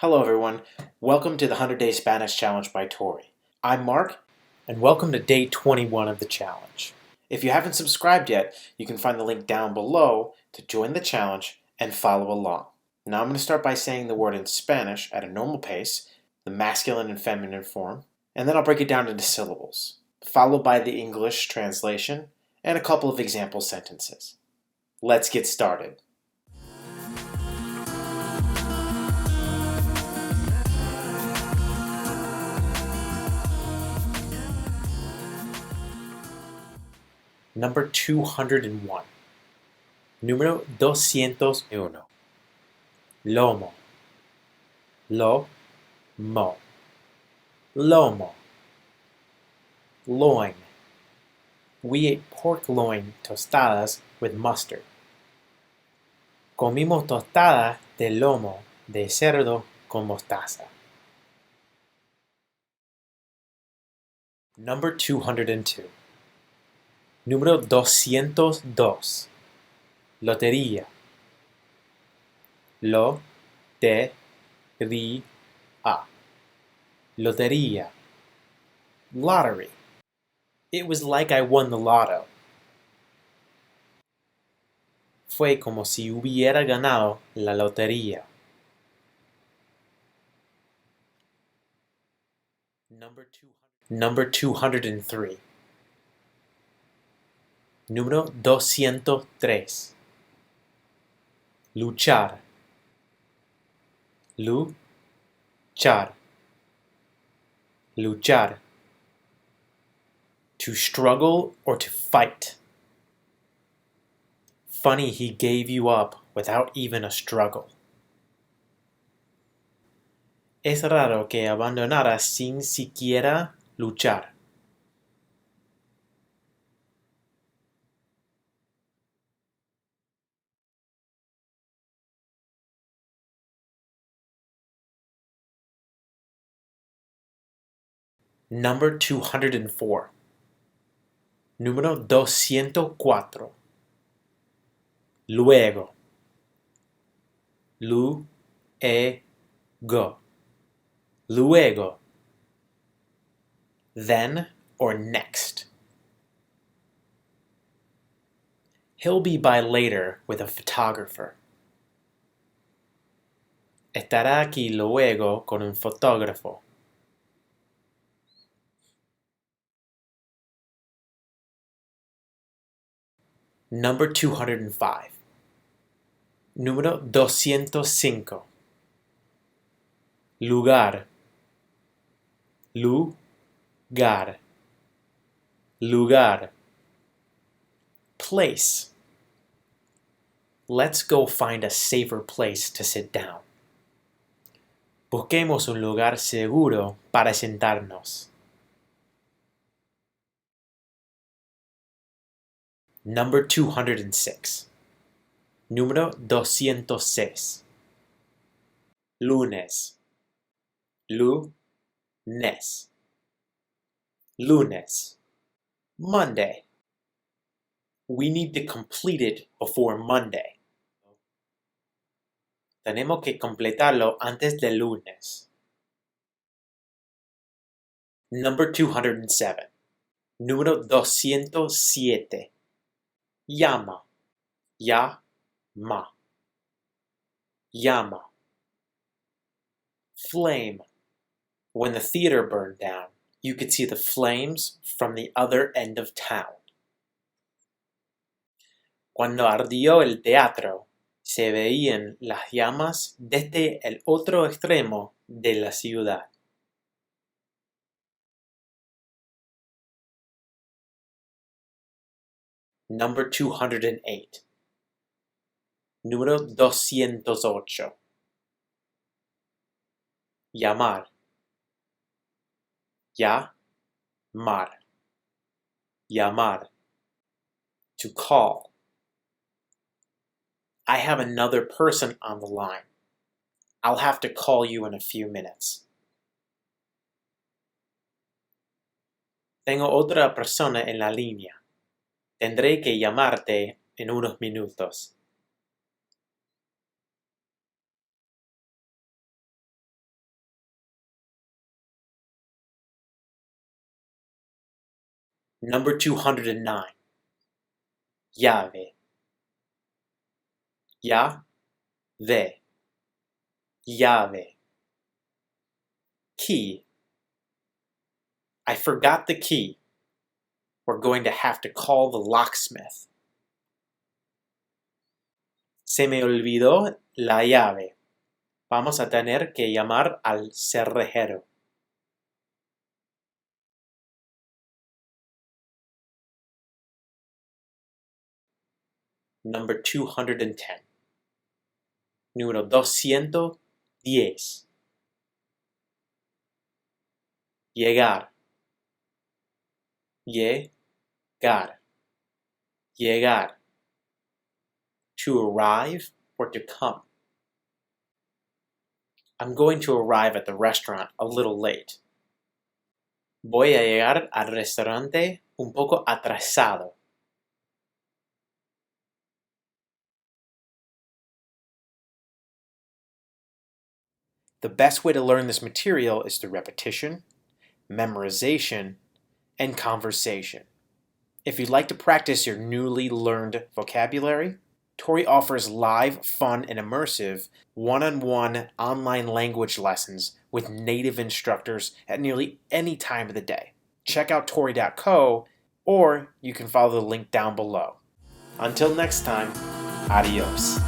Hello everyone, welcome to the 100-Day Spanish Challenge by Touri. I'm Mark, and welcome to day 21 of the challenge. If you haven't subscribed yet, you can find the link down below to join the challenge and follow along. Now I'm going to start by saying the word in Spanish at a normal pace, the masculine and feminine form, and then I'll break it down into syllables, followed by the English translation and a couple of example sentences. Let's get started. Number 201. Número 201. Lomo. Lo-moh. Lomo. Loin. We ate pork loin tostadas with mustard. Comimos tostadas de lomo de cerdo con mostaza. Number 202. Número 202. Lotería. Lo-tehr-EE-ah. Lotería. Lottery. It was like I won the lotto. Fue como si hubiera ganado la lotería. Number 203. Número 203. Luchar. Luchar. Luchar. To struggle or to fight. Funny he gave you up without even a struggle. Es raro que abandonara sin siquiera luchar. Number 204. Número 204. Luego. Luego. Luego. Then or next. He'll be by later with a photographer. Estará aquí luego con un fotógrafo. Number 205. Número 205. Lugar. Lugar. Lugar. Place. Let's go find a safer place to sit down. Busquemos un lugar seguro para sentarnos. Number 206. Número 206. Lunes. Lunes. Lunes. Monday. We need to complete it before Monday. Tenemos que completarlo antes del lunes. Number 207. Número 207. Llama. Llama. Llama. Flame. When the theater burned down, you could see the flames from the other end of town. Cuando ardió el teatro, se veían las llamas desde el otro extremo de la ciudad. Number 208. Número 208. Llamar. Llamar. Llamar. To call. I have another person on the line. I'll have to call you in a few minutes. Tengo otra persona en la línea. Tendré que llamarte en unos minutos. Number 209. Llave. Llave. Llave. Key. I forgot the key. We're going to have to call the locksmith. Se me olvidó la llave. Vamos a tener que llamar al cerrajero. Number 210. Número 210. Llegar. Llegar. Llegar. To arrive or to come. I'm going to arrive at the restaurant a little late. Voy a llegar al restaurante un poco atrasado. The best way to learn this material is through repetition, memorization, and conversation. If you'd like to practice your newly learned vocabulary, Touri offers live, fun, and immersive one-on-one online language lessons with native instructors at nearly any time of the day. Check out Touri.co, or you can follow the link down below. Until next time, adios.